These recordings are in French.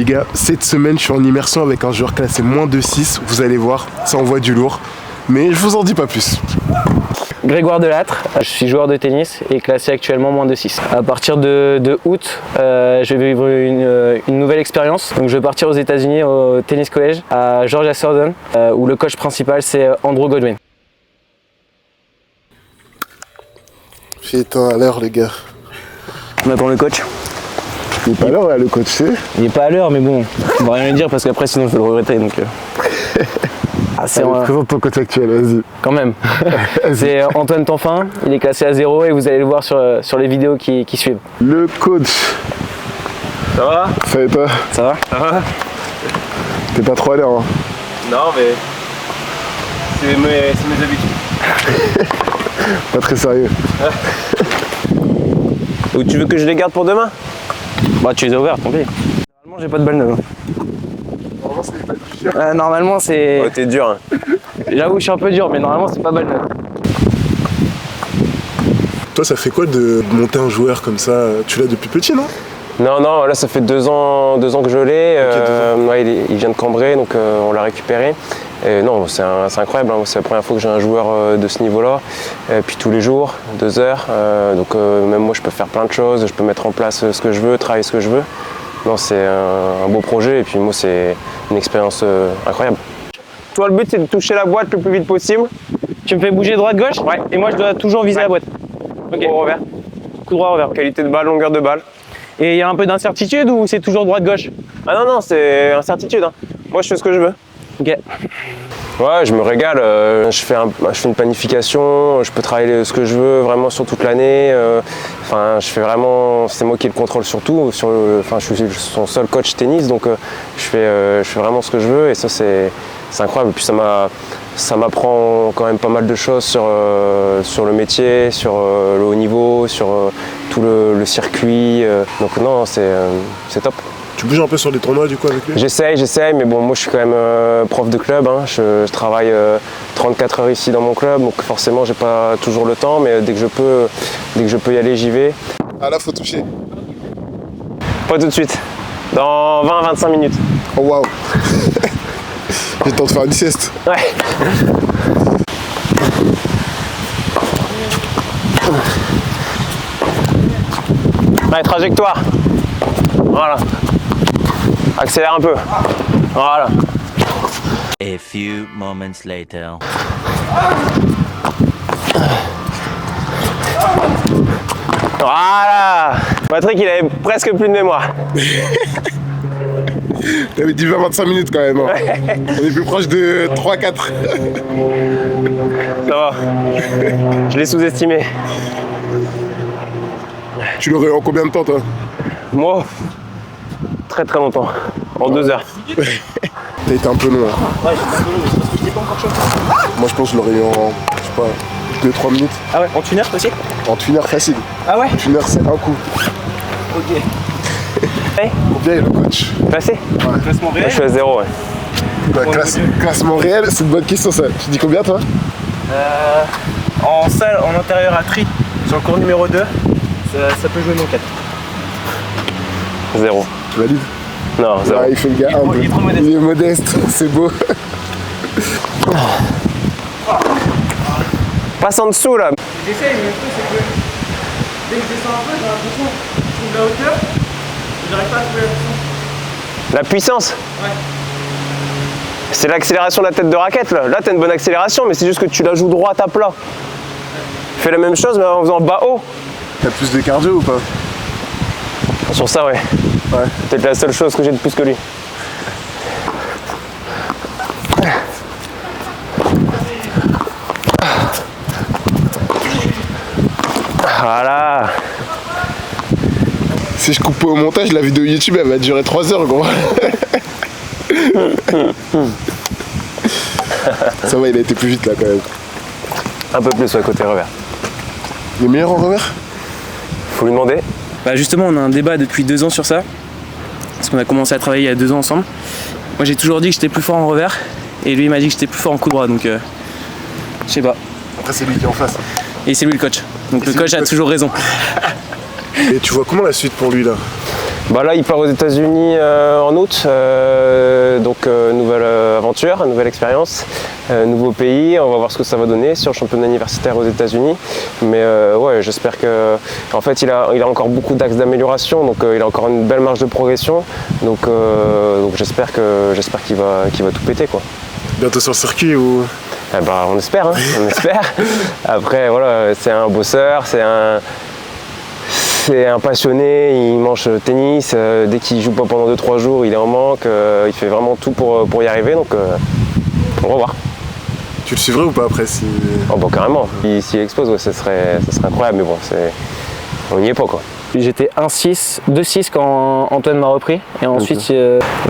Les gars, cette semaine, je suis en immersion avec un joueur classé moins de 6. Vous allez voir, ça envoie du lourd. Mais je vous en dis pas plus. Grégoire Delattre, je suis joueur de tennis et classé actuellement moins de 6. À partir de août, je vais vivre une nouvelle expérience. Donc je vais partir aux États-Unis au tennis college à Georgia Southern où le coach principal c'est Andrew Godwin. Putain, à l'heure les gars. On attend le coach. Il est pas à l'heure là, le coach, c'est. Il est pas à l'heure mais bon, on va rien lui dire parce qu'après sinon je vais le regretter donc. Allez, présente ton coach actuel, vas-y. Quand même. C'est Antoine Tanfin, il est classé à 0 et vous allez le voir sur les vidéos qui suivent. Le coach. Ça va? Ça va et toi? Ça va? Ça va? T'es pas trop à l'heure hein? Non mais c'est mes habitudes. Pas très sérieux. Ou tu veux que je les garde pour demain? Bah tu les as ouverts, tant pis. Normalement j'ai pas de balle neuve. Normalement c'est pas du cher. Normalement c'est... Oh t'es dur hein. J'avoue je suis un peu dur mais normalement c'est pas balle neuve. Toi ça fait quoi de monter un joueur comme ça? Tu l'as depuis petit non? Non, là ça fait 2 ans que je l'ai. Ouais, il vient de Cambrai donc on l'a récupéré. Et non, c'est incroyable, hein. C'est la première fois que j'ai un joueur de ce niveau-là. Puis tous les jours, 2 heures. Donc même moi je peux faire plein de choses, je peux mettre en place ce que je veux, travailler ce que je veux. Non, c'est un beau projet et puis moi c'est une expérience incroyable. Toi le but c'est de toucher la boîte le plus vite possible. Tu me fais bouger droite-gauche? Ouais. Et moi je dois toujours viser la boîte. Ok. Coup droit revers. Coup droit revers. Qualité de balle, longueur de balle. Et il y a un peu d'incertitude ou c'est toujours droite-gauche? Ah non, c'est incertitude. Hein. Moi je fais ce que je veux. Ok. Ouais, je me régale, je fais une planification, je peux travailler ce que je veux vraiment sur toute l'année. Enfin, je fais vraiment, c'est moi qui ai le contrôle sur tout. Enfin, je suis son seul coach tennis, donc je fais vraiment ce que je veux et ça c'est incroyable. Et puis ça m'apprend quand même pas mal de choses sur le métier, sur le haut niveau, sur tout le circuit. Donc non, c'est top. Tu bouges un peu sur les tournois du coup avec lui? J'essaye, mais bon, moi je suis quand même prof de club, hein. Je travaille 34 heures ici dans mon club, donc forcément j'ai pas toujours le temps, mais dès que je peux y aller, j'y vais. Ah là faut toucher. Pas tout de suite, dans 20-25 minutes. Oh waouh. J'ai le temps de faire une sieste. Ouais. Allez, trajectoire. Voilà. Accélère un peu. Voilà. A few moments later. Voilà. Patrick, il avait presque plus de mémoire. T'avais dit 20-25 minutes quand même. Hein. Ouais. On est plus proche de 3-4. Ça va. Je l'ai sous-estimé. Tu l'aurais en combien de temps toi? Moi, très longtemps. En 2 heures. T'as été un peu long. Hein. Ouais, j'étais un peu long, mais c'est parce que je t'ai pas encore choqué. Moi je pense que je l'aurais eu en, je sais pas, 2-3 minutes. Ah ouais, en tuneur aussi? En tuneur facile. Ah ouais? En tuneur c'est un coup. Ok. Combien est le coach? Placé? Ouais. Classement réel? Moi, je suis à 0, ouais. Bah, classement réel, c'est une bonne question ça. Tu dis combien toi? En salle, en intérieur à tri, sur le cours numéro 2, ça peut jouer non 4. 0. Tu valides? Non, 0. Ah, il fait le gars humble. Il est trop modeste. Il est modeste, c'est beau. Passe en dessous là. J'essaye, mais le truc c'est que dès que je descends un peu, j'ai l'impression que je trouve la hauteur, et j'arrive pas à trouver la puissance. La puissance. Ouais. C'est l'accélération de la tête de raquette là. Là, t'as une bonne accélération, mais c'est juste que tu la joues droite à plat. Fais la même chose, mais en faisant bas-haut. T'as plus de cardio ou pas? Sur ça, ouais. Ouais. Peut-être la seule chose que j'ai de plus que lui. Voilà. Si je coupe pas au montage, la vidéo YouTube elle va durer 3 heures gros. Ça va, il a été plus vite là quand même. Un peu plus, ouais, côté revers. Il est meilleur en revers? Faut lui demander. Bah justement, on a un débat depuis 2 ans sur ça, parce qu'on a commencé à travailler il y a 2 ans ensemble. Moi j'ai toujours dit que j'étais plus fort en revers, et lui il m'a dit que j'étais plus fort en coup droit, donc je sais pas. Après c'est lui qui est en face. Et c'est lui le coach, donc le coach a toujours raison. Et tu vois comment la suite pour lui là? Bah là, il part aux États-Unis en août, donc nouvelle aventure, nouvelle expérience, nouveau pays. On va voir ce que ça va donner sur le championnat universitaire aux États-Unis. Mais ouais, j'espère que, en fait, il a encore beaucoup d'axes d'amélioration, donc il a encore une belle marge de progression. Donc j'espère qu'il va tout péter, quoi. Bientôt sur le circuit ou... Eh ben, on espère, hein, on espère. Après, voilà, c'est un bosseur, c'est un passionné, il mange tennis, dès qu'il joue pas pendant 2-3 jours, il est en manque, il fait vraiment tout pour y arriver, donc on va voir. Tu le suivrais ou pas après si... Oh bah carrément, s'il explose, ouais, ça serait incroyable, mais bon, on n'y est pas, quoi. J'étais 2-6 quand Antoine m'a repris et ensuite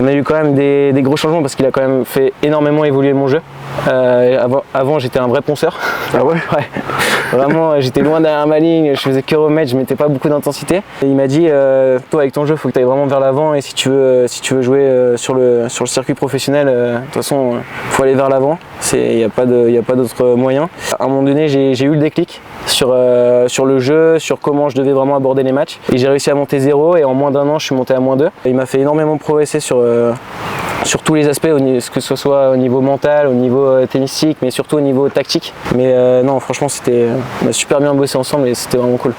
on a eu quand même des gros changements parce qu'il a quand même fait énormément évoluer mon jeu. Avant j'étais un vrai ponceur. Ah ouais? Ouais. Vraiment j'étais loin derrière ma ligne, je faisais que remettre, je mettais pas beaucoup d'intensité. Et il m'a dit toi avec ton jeu il faut que tu ailles vraiment vers l'avant et si tu veux jouer sur le circuit professionnel, de toute façon faut aller vers l'avant, il n'y a pas d'autre moyen. À un moment donné j'ai eu le déclic sur le jeu, sur comment je devais vraiment aborder les matchs. Et j'ai réussi à monter 0 et en moins d'1 an je suis monté à -2. Il m'a fait énormément progresser sur tous les aspects, que ce soit au niveau mental, au niveau tennistique, mais surtout au niveau tactique. Mais non, franchement, on a super bien bossé ensemble et c'était vraiment cool.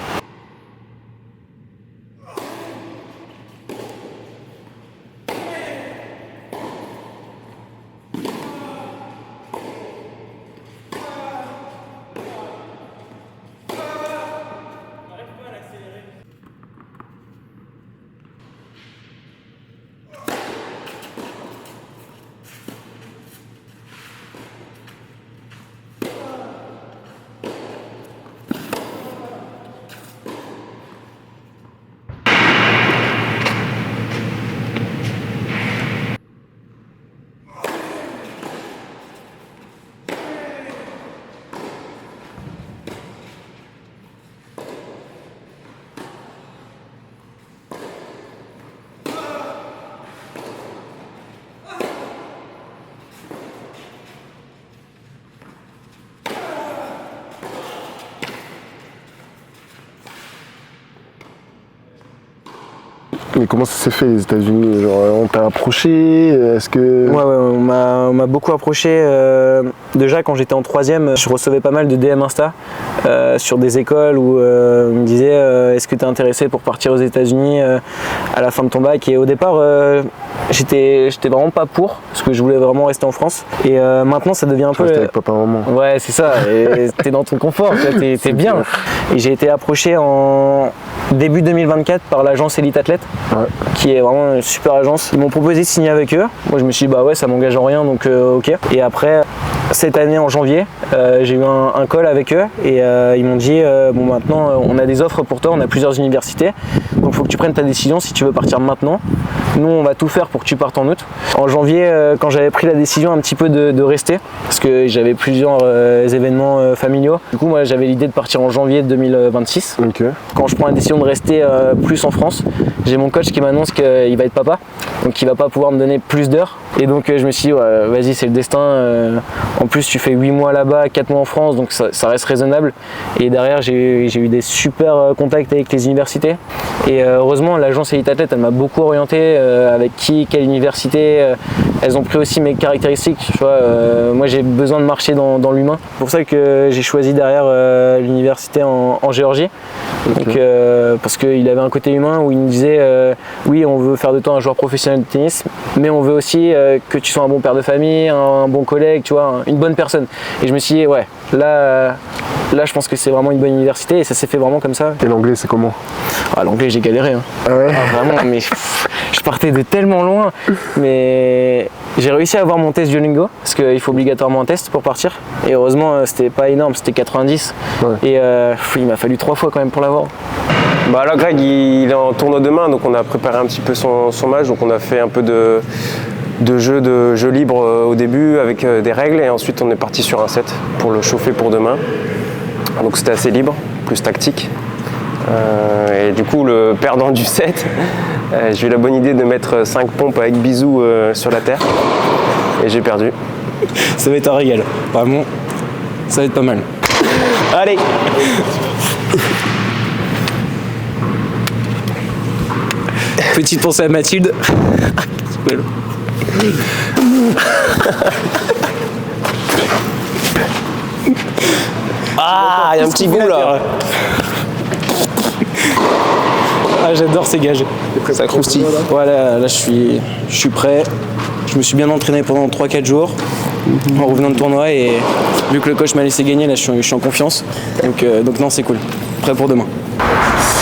Mais comment ça s'est fait les États-Unis? Genre, on t'a approché? Est-ce que... Ouais, on m'a beaucoup approché. Déjà, quand j'étais en 3e, je recevais pas mal de DM Insta sur des écoles où on me disait est-ce que tu es intéressé pour partir aux États-Unis à la fin de ton bac? Et au départ, j'étais vraiment pas pour, parce que je voulais vraiment rester en France. Et maintenant, ça devient un peu. Rester avec papa, maman. Ouais, c'est ça. Et t'es dans ton confort, t'es bien. Et j'ai été approché en début 2024 par l'agence Elite Athlète, qui est vraiment une super agence. Ils m'ont proposé de signer avec eux. Moi, je me suis dit, bah ouais, ça m'engage en rien, donc ok. Et après, cette année en janvier, j'ai eu un call avec eux et ils m'ont dit, bon, maintenant, on a des offres pour toi, on a plusieurs universités, donc il faut que tu prennes ta décision si tu veux partir maintenant. Nous, on va tout faire pour que tu partes en août. En janvier, quand j'avais pris la décision un petit peu de rester, parce que j'avais plusieurs événements familiaux, du coup, moi, j'avais l'idée de partir en janvier 2026. Okay. Quand je prends la décision de rester plus en France, j'ai mon coach qui m'annonce qu'il va être papa, donc il va pas pouvoir me donner plus d'heures. Et donc je me suis dit, ouais, vas-y, c'est le destin. En plus, tu fais 8 mois là-bas, 4 mois en France, donc ça reste raisonnable. Et derrière, j'ai eu des super contacts avec les universités. Et heureusement, l'agence Elite Athlète, elle m'a beaucoup orienté avec quelle université. Elles ont pris aussi mes caractéristiques. Tu vois, moi, j'ai besoin de marcher dans l'humain. C'est pour ça que j'ai choisi derrière l'université en Géorgie. Okay. Donc, parce qu'il avait un côté humain où il me disait oui, on veut faire de toi un joueur professionnel de tennis, mais on veut aussi que tu sois un bon père de famille, un bon collègue, tu vois, une bonne personne. Et je me suis dit, ouais, là je pense que c'est vraiment une bonne université et ça s'est fait vraiment comme ça. Et l'anglais, c'est comment? L'anglais, j'ai galéré. Hein. Ah ouais? Vraiment, mais je partais de tellement loin. Mais j'ai réussi à avoir mon test Duolingo parce qu'il faut obligatoirement un test pour partir. Et heureusement, c'était pas énorme, c'était 90. Ouais. Et il m'a fallu 3 fois quand même pour l'avoir. Bah là, Greg, il est en tournoi demain, donc on a préparé un petit peu son match. Donc on a fait un peu de jeu libre au début avec des règles et ensuite on est parti sur un set pour le chauffer pour demain. Donc c'était assez libre, plus tactique. Et du coup, le perdant du set, j'ai eu la bonne idée de mettre 5 pompes avec bisous sur la terre et j'ai perdu. Ça va être un régal, vraiment, ça va être pas mal. Allez. Petite pensée à Mathilde. Ah, il y a un petit goût là. Ah, j'adore ces gages. Ça croustille. Voilà, là je suis prêt. Je me suis bien entraîné pendant 3-4 jours en revenant de tournoi et vu que le coach m'a laissé gagner, là je suis en confiance. Donc non, c'est cool. Prêt pour demain.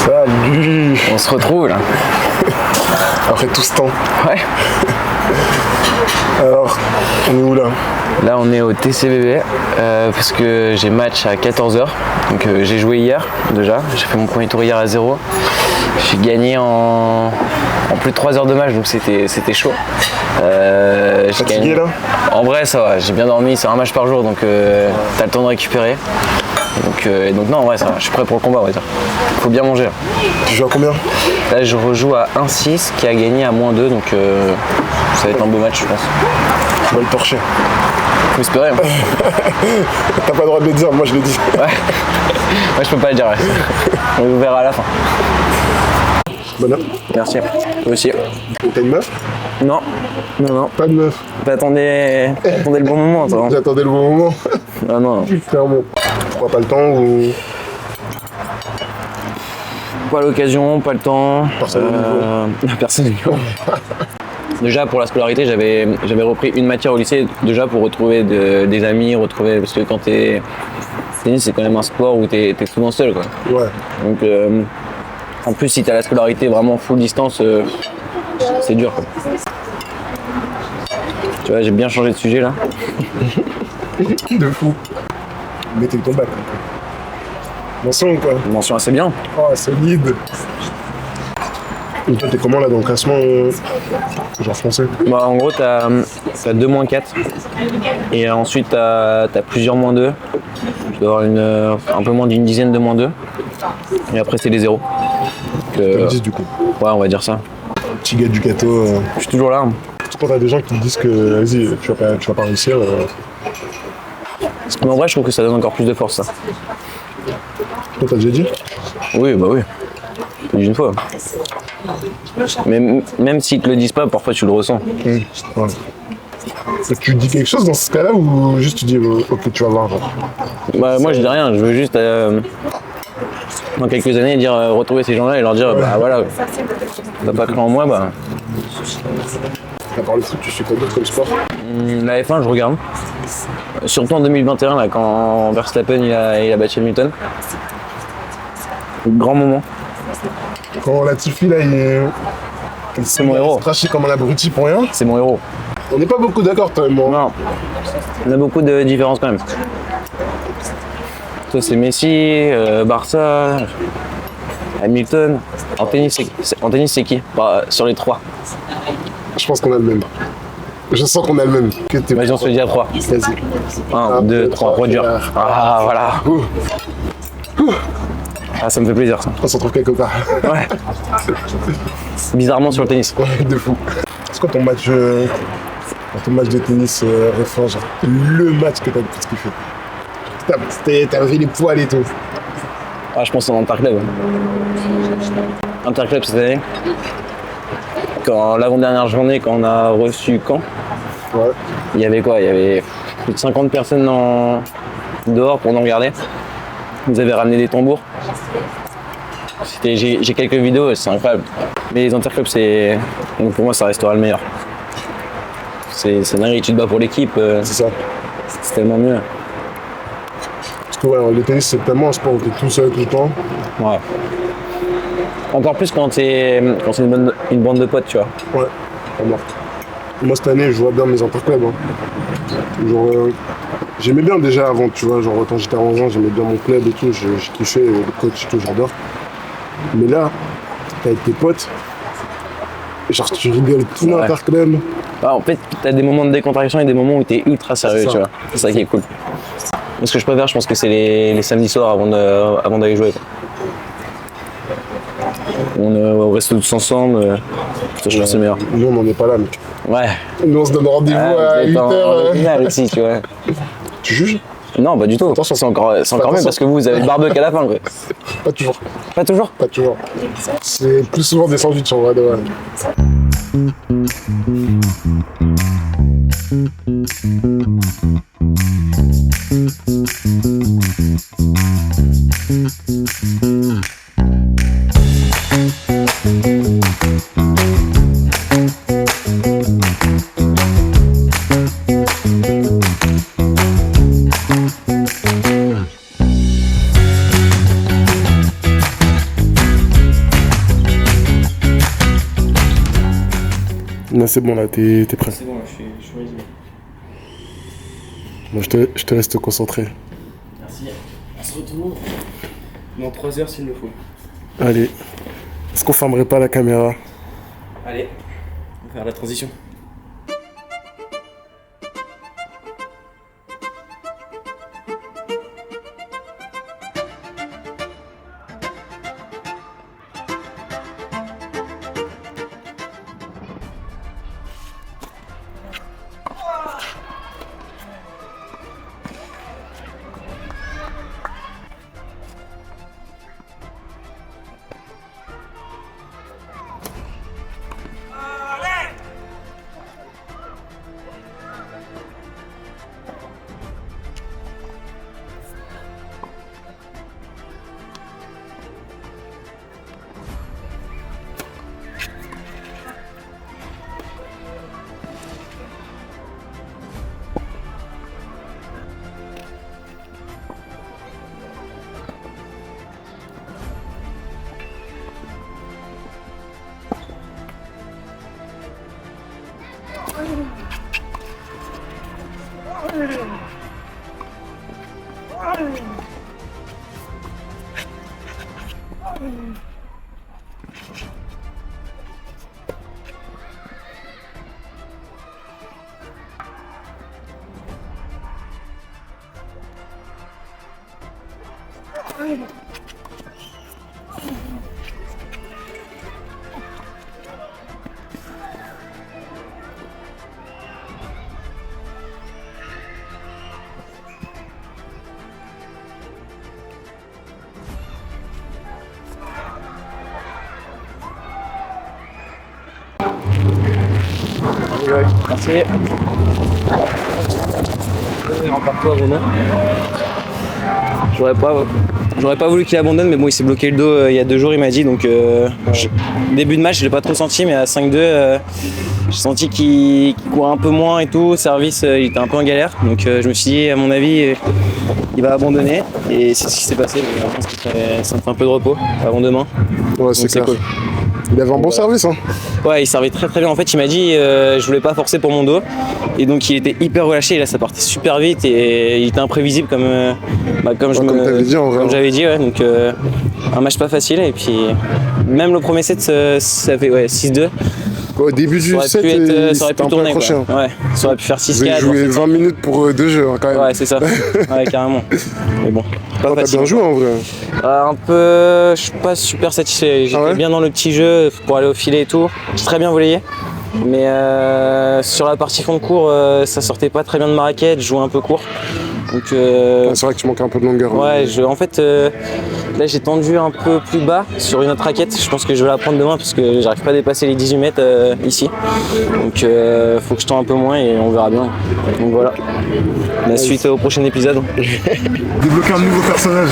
Salut. On se retrouve là. Après tout ce temps. Ouais. Alors, on est où là? Là on est au TCBB parce que j'ai match à 14h. Donc j'ai joué hier déjà. J'ai fait mon premier tour hier à 0. J'ai gagné en plus de 3 heures de match, donc c'était chaud. Fatigué là? En vrai ça va, j'ai bien dormi, c'est un match par jour donc t'as le temps de récupérer. Donc non en vrai ça va, je suis prêt pour le combat on va dire. Faut bien manger là. Tu joues à combien? Là je rejoue à 1-6 qui a gagné à -2 donc ça va être un beau match je pense. Tu vas le torcher. Faut espérer. Hein. T'as pas le droit de le dire, moi je l'ai dit. Ouais. Moi je peux pas le dire ouais. On verra à la fin. Bonne heure. Merci. Toi aussi. T'as une meuf? Non. Pas de meuf. T'attendais le bon moment toi. J'attendais le bon moment. Ah non. Clairement. Pourquoi pas le temps ou... Pas l'occasion, pas le temps. Personne au Personne au niveau. Déjà pour la scolarité, j'avais repris une matière au lycée déjà pour retrouver des amis, parce que quand tennis c'est quand même un sport où t'es souvent seul quoi. Ouais. Donc en plus si t'as la scolarité vraiment full distance, c'est dur quoi. Tu vois, j'ai bien changé de sujet là. De fou. Mettez ton bac. Mention quoi. Mention assez bien. Oh, solide. Et toi, t'es comment là dans le classement genre français? Bah, en gros, t'as 2 -4 et ensuite t'as plusieurs -2. Tu dois avoir un peu moins d'une dizaine de -2 et après c'est les zéros. Top 10 du coup. Ouais, on va dire ça. Petit gars du gâteau. Je suis toujours là. Hein. Quand t'as des gens qui te disent que vas-y, tu vas pas réussir. Mais en vrai, je trouve que ça donne encore plus de force ça. Toi, t'as déjà dit? Oui, bah oui. Plus d'une fois. Mais même s'ils te le disent pas, parfois tu le ressens. Ouais. Tu dis quelque chose dans ce cas-là ou juste tu dis ok, tu vas voir genre. Bah, moi je dis rien, je veux juste dans quelques années dire retrouver ces gens-là et leur dire bah voilà, t'as pas cru en moi, bah. À part le foot, tu suis quoi d'autre comme sport? La F1 je regarde. Surtout en 2021 là, quand Verstappen il a battu Hamilton. Grand moment. Quand Latifi là il est. C'est mon héros. Traché comme un abruti pour rien. C'est mon héros. On n'est pas beaucoup d'accord toi et moi. Non. On a beaucoup de différences quand même. Toi c'est Messi, Barça, Hamilton. En tennis c'est qui bah, sur les 3. Je pense qu'on a le même. Je sens qu'on a le même. Vas-y on se le dit à 3. Vas-y. 1, 2, 3, redur. Ah voilà. Ah ça me fait plaisir ça. On s'en trouve quelque part. Ouais. Bizarrement sur le tennis. Ouais, de fou. C'est quoi ton match de tennis récent, genre le match que t'as le plus kiffé? T'as levé les poils et tout. Ah je pense en Interclub. Interclub cette année. Quand l'avant-dernière journée, quand on a reçu Caen, Ouais. il y avait quoi? Il y avait plus de 50 personnes dehors pour nous regarder. Ils avaient ramené des tambours. J'ai quelques vidéos, c'est incroyable. Mais les interclubs, donc pour moi, ça restera le meilleur. C'est dingue, tu te bats pour l'équipe, C'est ça. c'est tellement mieux. Parce que ouais, le tennis c'est tellement un sport où t'es tout seul tout le temps. Ouais. Encore plus quand c'est une bande de potes, tu vois. Ouais, remarque. Moi cette année je vois bien mes interclubs. Hein. Genre, j'aimais bien déjà avant, tu vois, genre quand j'étais à Angers, j'aimais bien mon club et tout, je kiffais, le coach et tout, j'adore. Mais là, t'es avec tes potes, et genre tu rigoles tout Ouais. l'interclub. Ah, en fait, t'as des moments de décontraction et des moments où t'es ultra sérieux, C'est ça. tu vois. C'est ça qui est cool. Mais ce que je préfère, je pense que c'est les samedis soirs avant d'aller jouer. Quoi. On reste tous ensemble, ça je trouve que c'est meilleur. Nous on n'en est pas là, mec. Ouais. Nous on se donne rendez-vous à 8h. Final aussi, tu vois. Tu juges? Non, pas du tout. Attention. C'est encore Attention. mieux parce que vous avez le barbecue à la fin, quoi. Pas toujours. Pas toujours. Pas toujours. C'est plus souvent des sandwichs en vrai de vrai. Là c'est bon là, t'es prêt. C'est bon, je suis résumé. Moi je te laisse te concentrer. Merci. On se retrouve dans 3 heures s'il le faut. Allez. Est-ce qu'on fermerait pas la caméra? Allez, on va faire la transition. Merci. Rempart-toi, Romain. J'aurais pas voulu qu'il abandonne, mais bon, il s'est bloqué le dos il y a 2 jours, il m'a dit. Donc, début de match, je l'ai pas trop senti, mais à 5-2, j'ai senti qu'il courait un peu moins et tout. Service, il était un peu en galère. Donc, je me suis dit, à mon avis, il va abandonner. Et c'est ce qui s'est passé. Je pense que ça me fait un peu de repos avant demain. Ouais, c'est clair. cool. Il avait un bon service, hein. Ouais, il servait très très bien. En fait, il m'a dit je voulais pas forcer pour mon dos. Et donc, il était hyper relâché. Et là, ça partait super vite et il était imprévisible comme j'avais dit. Ouais. Donc, un match pas facile. Et puis, même le premier set, ça fait 6-2. Au début du set, ça aurait pu tourner. Quoi. Ouais, ça aurait pu faire 6-4. Vous avez joué 20 minutes pour 2 jeux, hein, quand même. Ouais, c'est ça. Ouais, carrément. Mais bon, pas facile. T'as bien joué en vrai. Un peu, je suis pas super satisfait. J'étais bien dans le petit jeu pour aller au filet et tout. J'ai très bien volleyé. Mais sur la partie fond de cours, ça sortait pas très bien de ma raquette. Je jouais un peu court. Donc, c'est vrai que tu manquais un peu de longueur. Ouais, en fait, là j'ai tendu un peu plus bas sur une autre raquette. Je pense que je vais la prendre demain parce que j'arrive pas à dépasser les 18 mètres ici. Donc faut que je tende un peu moins et on verra bien. Donc voilà. La suite au prochain épisode. Débloquer un nouveau personnage.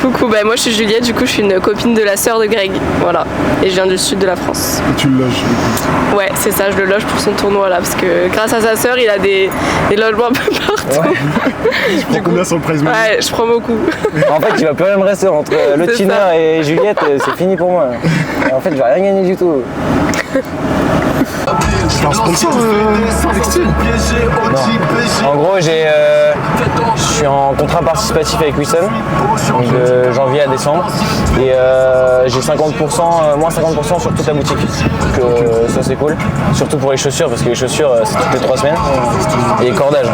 Coucou, bah moi je suis Juliette, du coup je suis une copine de la sœur de Greg, voilà, et je viens du sud de la France. Et tu le loges. Ouais, c'est ça, je le loge pour son tournoi là, parce que grâce à sa sœur il a des logements un peu partout. Ouais. Tu prends combien sur le prize money? Ouais, je prends beaucoup. En fait il va plus rien me rester entre le Tiner et Juliette, c'est fini pour moi. Et en fait je vais rien gagner du tout. C'est un sponsor Alexis? Non. En gros, je suis en contrat participatif avec Wilson, donc de janvier à décembre, et j'ai 50%, moins 50% sur toute la boutique. Donc ça c'est cool, surtout pour les chaussures, parce que les chaussures c'est toutes les 3 semaines. Et cordage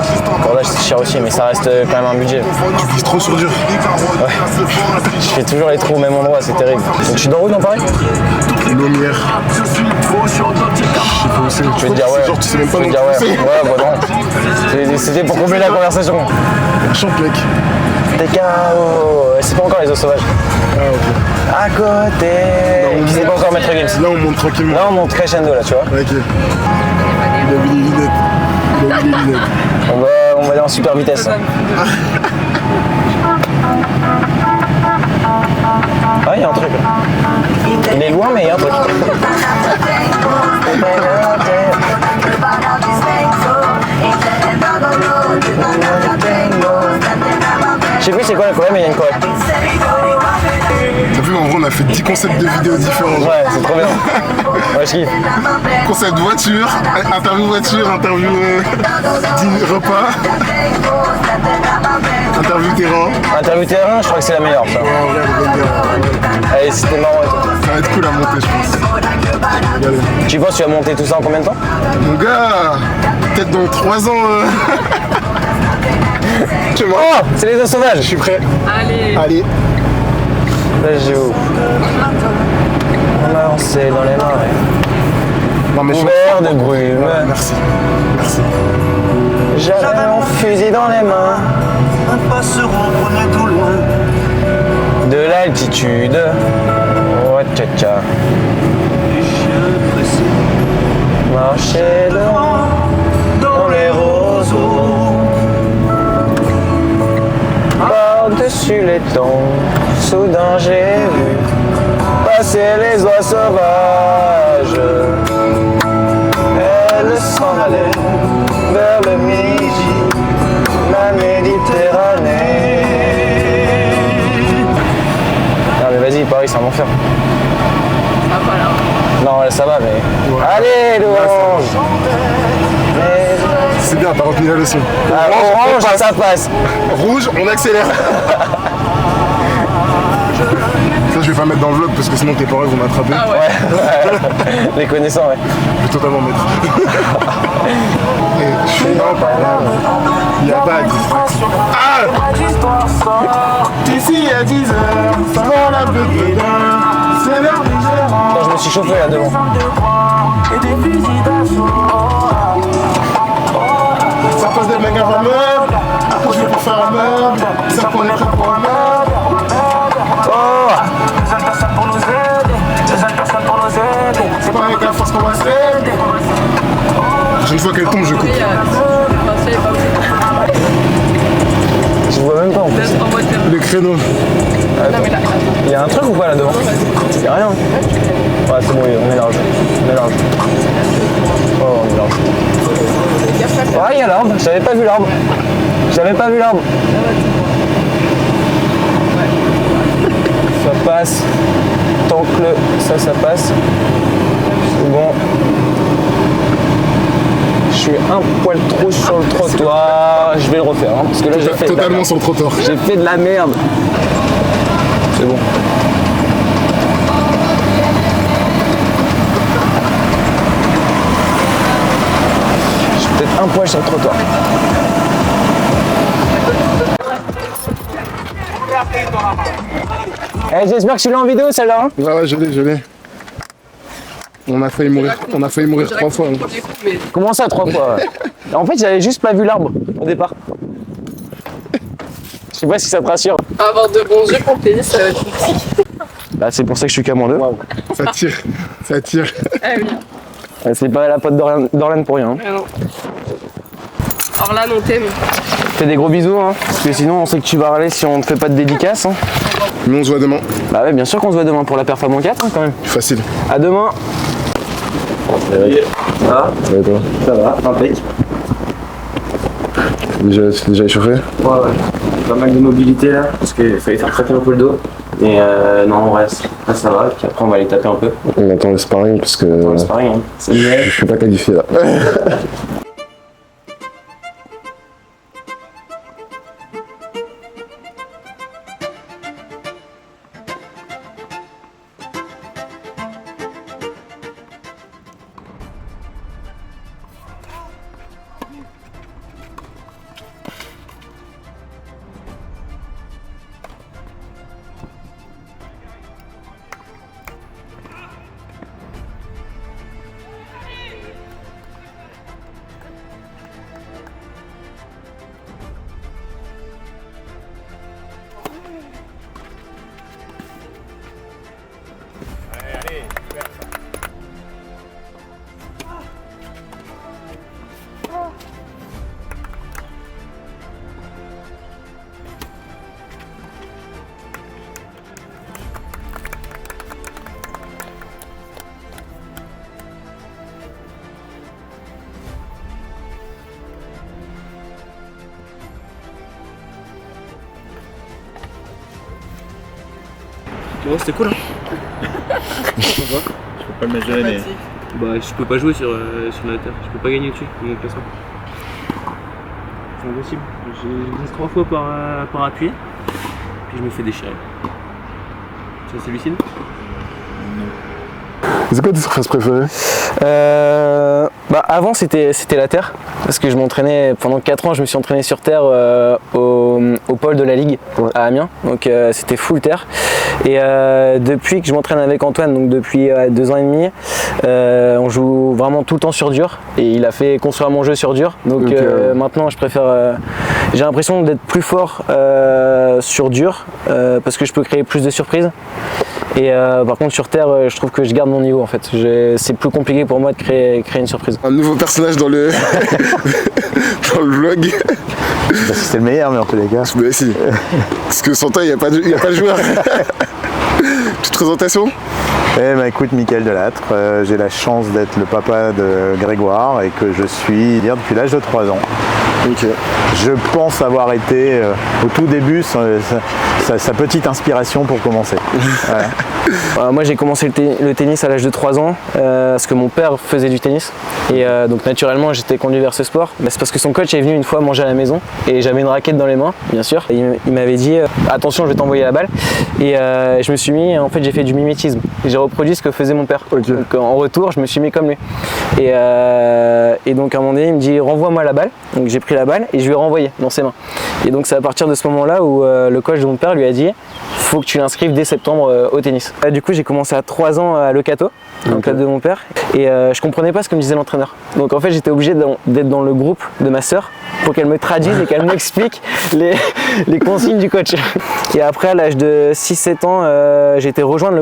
c'est cher aussi, mais ça reste quand même un budget. Tu vises trop sur dur. Ouais. Je fais toujours les trous au même endroit, c'est terrible. Donc je suis dans où dans Paris? Lumière. Je fais aussi français. Je vais te dire ouais. Genre, tu sais même pas Je vais non te dire ouais. français. Ouais, bah non. C'était pour combler la conversation. Chante, mec. T'es KO. C'est pas encore les os sauvages. Ah, ok. À côté. Puis c'est pas encore Maître Games. Là, on monte tranquillement. Là, on monte crescendo, là, tu vois. Ok. Il a vu les lunettes. Il a vu les lunettes. On va aller en super vitesse. Ah, il y a un truc. Il est loin, mais il y a un truc. Je sais plus c'est quoi la Corée, mais il y a une Corée. T'as vu, en vrai, on a fait 10 concepts de vidéos différents. Ouais, c'est trop bien. Ouais, je kiffe. Concept voiture, interview repas, interview terrain. Interview terrain, je crois que c'est la meilleure. Ça. Ouais, en vrai, elle est bonne. Allez, c'était marrant et tout. Ça va être cool à monter, je pense. Regardez. Tu penses que tu vas monter tout ça en combien de temps? Mon gars, peut-être dans 3 ans. Tu vois. Oh, c'est les os sauvages. Je suis prêt. Allez. Allez. Là, je joue. On a lancé dans les marais. Non, mais je Couvert de brume. Merci. Merci. J'avais mon fusil dans les mains. De l'altitude. Oh, tcha tcha. Marcher dans les roseaux. Par-dessus les tons, soudain j'ai vu passer les oies sauvages. Elles s'en allaient vers le midi, la Méditerranée. Non mais vas-y, Paris, c'est un enfer. Ah voilà. Non, ça va, mais... Ouais. Allez, l'orange. C'est bien, t'as retenu la leçon. Ah, orange, ça passe. Rouge, on accélère. Ça, je vais pas mettre dans le vlog parce que sinon tes parents vont m'attraper. Ah ouais. Ouais. Les connaissants, ouais. Je vais totalement mettre. Et je suis dans par là. Il n'y a pas de distraction. Ah! Ici à 10h, sans la petite c'est vers Attends, je me suis chauffé là devant. Ça passe des mecs avant meuble, après je vais pour faire un meuble, ça prend les prêts pour un meuble. C'est pas avec la force qu'on va se faire. Une fois qu'elle tombe, je coupe. Je vois même pas en plus. Le créneau. Il y a un truc ou pas là devant? Il y a rien. Ouais, c'est bon, on est large. On est large. Oh, on est large. Ouais, il y a l'arbre. J'avais pas vu l'arbre. J'avais pas vu l'arbre. Ça passe. Tant que ça passe. C'est bon. Je suis un poil trop sur le trottoir. Je vais le refaire, hein, parce que là j'ai fait Totalement sur le trottoir. j'ai fait de la merde. C'est bon. Je suis peut-être un poil sur le trottoir. Eh, j'espère que tu l'as en vidéo celle-là. Hein. Ouais, je l'ai. On a failli mourir 3 fois. Hein. Comment ça 3 fois? En fait, j'avais juste pas vu l'arbre au départ. Je sais pas si ça te rassure. Avoir de bons yeux pour payer, ça va être compliqué. Bah, c'est pour ça que je suis qu'à moins 2. Ça tire. Ah oui. C'est pas la pote d'Orlane pour rien. Hein. Ah non. Orlan, on t'aime. Fais des gros bisous, hein, parce que sinon on sait que tu vas râler si on ne fait pas de dédicace. Hein. Mais on se voit demain. Bah ouais, bien sûr qu'on se voit demain pour la perf à moins 4 hein, quand même. Facile. À demain. Ça va? Ça va, impec. C'est déjà échauffé? Ouais. Pas mal de mobilité là, parce qu'il fallait faire craquer un peu le dos. Mais non, en vrai, ça va. Puis après, on va aller taper un peu. On attend le sparring parce que Pour le sparring, hein. C'est je suis pas qualifié là. Bon, c'était cool, hein. Je peux pas le mettre jamais, mais... Bah, je peux pas jouer sur la terre, je peux pas gagner dessus, mon placement. C'est impossible. Je glisse 3 fois par appui, puis je me fais déchirer. Ça, c'est lucide? C'est quoi tes surfaces préférées? Avant c'était la terre, parce que je m'entraînais pendant 4 ans, je me suis entraîné sur terre au pôle de la Ligue à Amiens, donc c'était full terre. Et depuis que je m'entraîne avec Antoine, donc depuis 2 ans et demi, on joue vraiment tout le temps sur dur, et il a fait construire mon jeu sur dur, donc maintenant je préfère, j'ai l'impression d'être plus fort sur dur, parce que je peux créer plus de surprises. Et par contre sur terre, je trouve que je garde mon niveau en fait. C'est plus compliqué pour moi de créer une surprise. Un nouveau personnage dans le dans le vlog. C'est le meilleur, mais en tous les cas. Mais si. Parce que sans toi, il n'y a pas de joueur. Petite présentation? Écoute, Mickaël Delattre, j'ai la chance d'être le papa de Grégoire et que je suis depuis l'âge de 3 ans. Ok. Je pense avoir été au tout début sa petite inspiration pour commencer. Voilà. Moi j'ai commencé le tennis à l'âge de 3 ans parce que mon père faisait du tennis et donc naturellement j'étais conduit vers ce sport. C'est parce que son coach est venu une fois manger à la maison et j'avais une raquette dans les mains bien sûr. Et il m'avait dit attention, je vais t'envoyer la balle, et je me suis mis, en fait j'ai fait du mimétisme. J'ai reproduit ce que faisait mon père. Okay. Donc en retour je me suis mis comme lui. Et donc à un moment donné il me dit renvoie-moi la balle. Donc j'ai pris la balle et je lui ai renvoyé dans ses mains. Et donc c'est à partir de ce moment-là où le coach de mon père lui a dit faut que tu l'inscrives dès septembre au tennis. Du coup j'ai commencé à 3 ans à Locato, dans le club de mon père, et je comprenais pas ce que me disait l'entraîneur. Donc en fait j'étais obligé d'être dans le groupe de ma sœur pour qu'elle me traduise et qu'elle m'explique les consignes du coach. Et après à l'âge de 6-7 ans, j'ai été rejoindre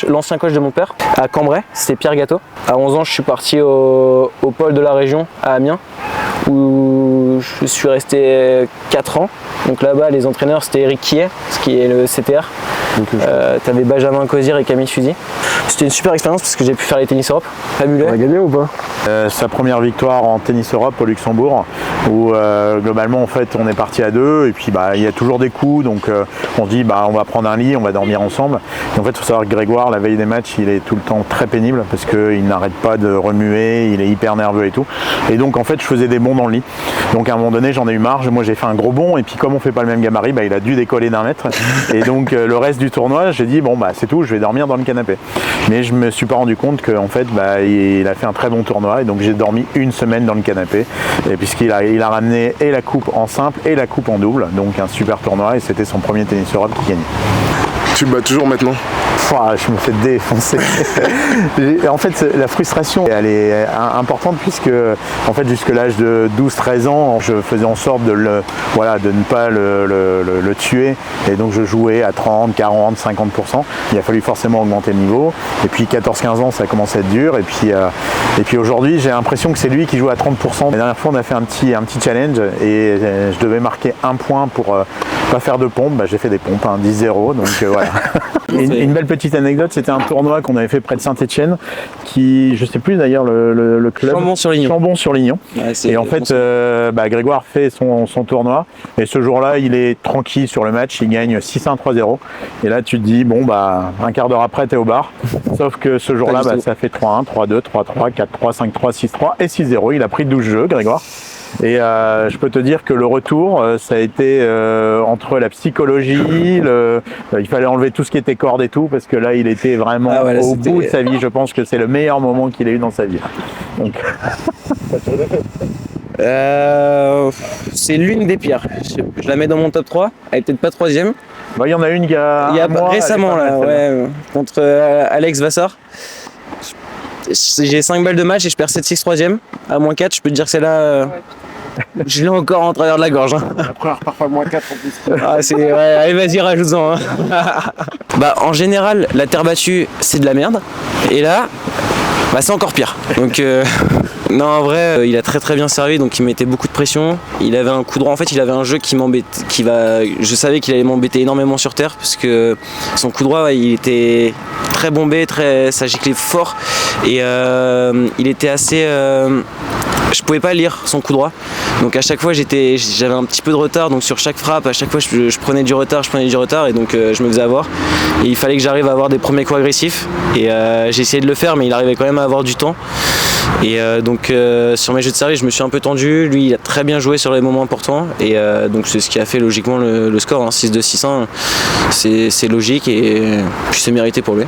l'ancien coach de mon père à Cambrai, c'était Pierre Gâteau. À 11 ans je suis parti au pôle de la région à Amiens, où je suis resté 4 ans. Donc là-bas les entraîneurs c'était Eric Quillet, ce qui est le CTR. T'avais Benjamin Cozir et Camille Suzy. C'était une super expérience parce que j'ai pu faire les tennis Europe. Fabuleux. On a gagné ou pas? Sa première victoire en tennis Europe au Luxembourg, où globalement en fait on est parti à 2 et puis il y a toujours des coups, donc on se dit on va prendre un lit, on va dormir ensemble. Et en fait il faut savoir que Grégoire, la veille des matchs, il est tout le temps très pénible parce qu'il n'arrête pas de remuer, il est hyper nerveux et tout. Et donc en fait je faisais des bonds dans le lit. Donc à un moment donné j'en ai eu marre, moi j'ai fait un gros bond et puis comme on fait pas le même gabarit, il a dû décoller d'1 mètre. Et donc le reste du tournoi, j'ai dit c'est tout, je vais dormir dans le canapé. Mais je me suis pas rendu compte qu'en fait il a fait un très bon tournoi et donc j'ai dormi 1 semaine dans le canapé, et puisqu'il a ramené et la coupe en simple et la coupe en double, donc un super tournoi, et c'était son premier tennis Europe qui gagnait. Tu me bats toujours maintenant? Je me fais défoncer. En fait, la frustration, elle est importante puisque, en fait, jusque l'âge de 12-13 ans, je faisais en sorte de ne pas le tuer. Et donc, je jouais à 30, 40, 50%. Il a fallu forcément augmenter le niveau. Et puis, 14-15 ans, ça a commencé à être dur. Et puis aujourd'hui, j'ai l'impression que c'est lui qui joue à 30%. La dernière fois, on a fait un petit challenge et je devais marquer 1 point pour pas faire de pompe. J'ai fait des pompes, 10-0. Donc, voilà. Une belle petite anecdote, c'était un tournoi qu'on avait fait près de Saint-Etienne, qui, je sais plus d'ailleurs le club. Chambon-sur-Lignon. Ouais, et en fait, Grégoire fait son tournoi, et ce jour-là, il est tranquille sur le match, il gagne 6-1, 3-0. Et là, tu te dis, un quart d'heure après, t'es au bar. Sauf que ce jour-là, ça fait 3-1, 3-2, 3-3, 4-3, 5-3, 6-3 et 6-0. Il a pris 12 jeux, Grégoire. Et je peux te dire que le retour, ça a été entre la psychologie, il fallait enlever tout ce qui était corde et tout, parce que là il était vraiment au bout de sa vie. Je pense que c'est le meilleur moment qu'il a eu dans sa vie. Donc... c'est l'une des pires. Je la mets dans mon top 3, elle est peut-être pas 3ème. Il y en a une il y a un mois, récemment là, contre Alex Vassar. J'ai 5 balles de match et je perds 7-6 3ème. À moins 4, je peux te dire que celle-là, je l'ai encore en travers de la gorge. Après, parfois moins 4 en plus. Allez, vas-y, rajoute-en. En général, la terre battue, c'est de la merde. Et là, c'est encore pire. Donc, non, en vrai, il a très très bien servi, donc il mettait beaucoup de pression. Il avait un coup droit, en fait, il avait un jeu qui m'embête, je savais qu'il allait m'embêter énormément sur terre, parce que son coup droit, il était très bombé, ça giclait fort, et il était assez je pouvais pas lire son coup droit. Donc à chaque fois j'avais un petit peu de retard, donc sur chaque frappe, à chaque fois je prenais du retard, et donc je me faisais avoir. Et il fallait que j'arrive à avoir des premiers coups agressifs. Et j'ai essayé de le faire, mais il arrivait quand même à avoir du temps. Et donc sur mes jeux de service, je me suis un peu tendu. Lui, il a très bien joué sur les moments importants. Et donc c'est ce qui a fait logiquement le score, hein, 6-2, 6-1. C'est logique et puis c'est mérité pour lui.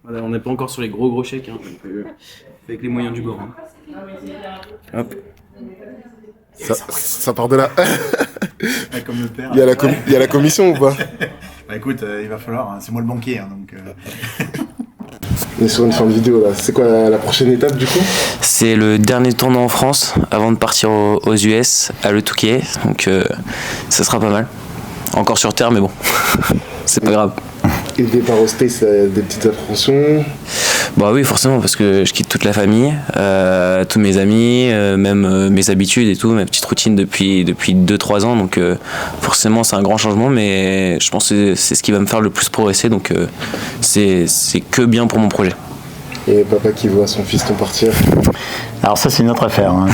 Voilà, on n'est pas encore sur les gros chèques, hein, donc, avec les moyens du bord. Hein. Hop. Ça part de là. Comme le père. Il y a la commission ou pas? Bah écoute, il va falloir, hein, c'est moi le banquier, hein, donc... On est sur une fin de vidéo là. C'est quoi la prochaine étape du coup? C'est le dernier tournoi en France avant de partir aux US à Le Touquet, donc ça sera pas mal. Encore sur terre, mais bon, c'est pas grave. Et le départ au Space, des petites appréhensions? Bah oui, forcément, parce que je quitte toute la famille, tous mes amis, même mes habitudes et tout, ma petite routine depuis 2-3 ans, donc forcément c'est un grand changement, mais je pense que c'est ce qui va me faire le plus progresser, donc c'est que bien pour mon projet. Et papa qui voit son fiston partir? Alors ça c'est une autre affaire. Hein.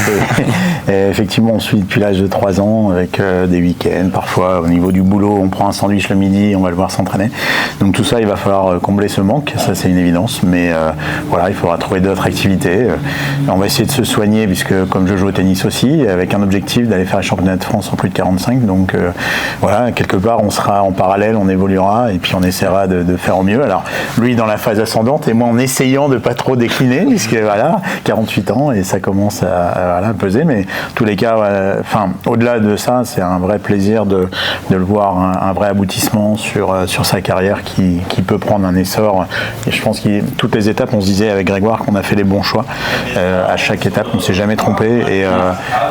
Effectivement on suit depuis l'âge de 3 ans avec des week-ends, parfois au niveau du boulot on prend un sandwich le midi, on va le voir s'entraîner. Donc tout ça il va falloir combler ce manque, ça c'est une évidence, mais voilà il faudra trouver d'autres activités. On va essayer de se soigner puisque comme je joue au tennis aussi, avec un objectif d'aller faire les championnats de France en plus de 45, donc voilà, quelque part on sera en parallèle, on évoluera et puis on essaiera de faire au mieux. Alors lui dans la phase ascendante et moi en essayant de pas trop décliner puisque voilà, 48 ans et ça commence à peser, mais en tous les cas, au-delà de ça, c'est un vrai plaisir de le voir, un vrai aboutissement sur sa carrière qui peut prendre un essor. Et je pense que toutes les étapes, on se disait avec Grégoire qu'on a fait les bons choix. À chaque étape, on ne s'est jamais trompé.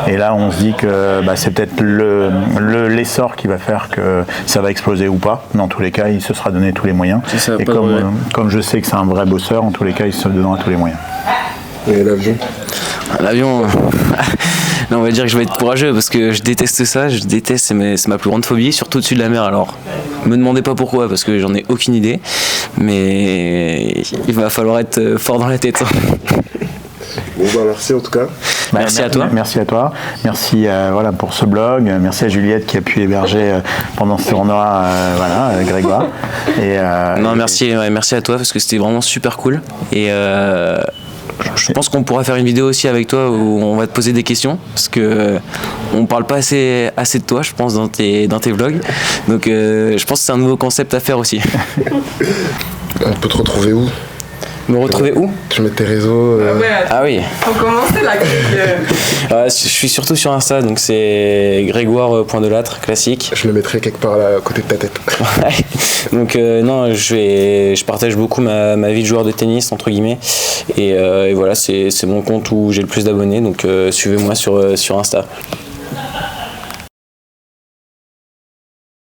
Et là, on se dit que c'est peut-être l'essor qui va faire que ça va exploser ou pas. Mais en tous les cas, il se sera donné tous les moyens. Et comme je sais que c'est un vrai bosseur, en tous les cas, il se donnera tous les moyens. Et l'avion? L'avion, là on va dire que je vais être courageux parce que je déteste ça, c'est ma plus grande phobie, surtout au-dessus de la mer. Alors, me demandez pas pourquoi parce que j'en ai aucune idée, mais il va falloir être fort dans la tête. Bon merci en tout cas. Merci à toi. Merci à toi. Merci voilà, pour ce blog. Merci à Juliette qui a pu héberger pendant ce tournoi Grégoire. Non, merci à toi parce que c'était vraiment super cool. Et je pense qu'on pourra faire une vidéo aussi avec toi où on va te poser des questions parce que on parle pas assez de toi, je pense, dans tes vlogs. Donc je pense que c'est un nouveau concept à faire aussi. On peut te retrouver où? Me retrouver où? Tu mets tes réseaux. Ah oui. Faut commencer là. Je suis surtout sur Insta, donc c'est Grégoire.Delattre, classique. Je le mettrai quelque part là, à côté de ta tête. Donc non, je partage beaucoup ma vie de joueur de tennis entre guillemets, et voilà, c'est mon compte où j'ai le plus d'abonnés, donc suivez-moi sur Insta.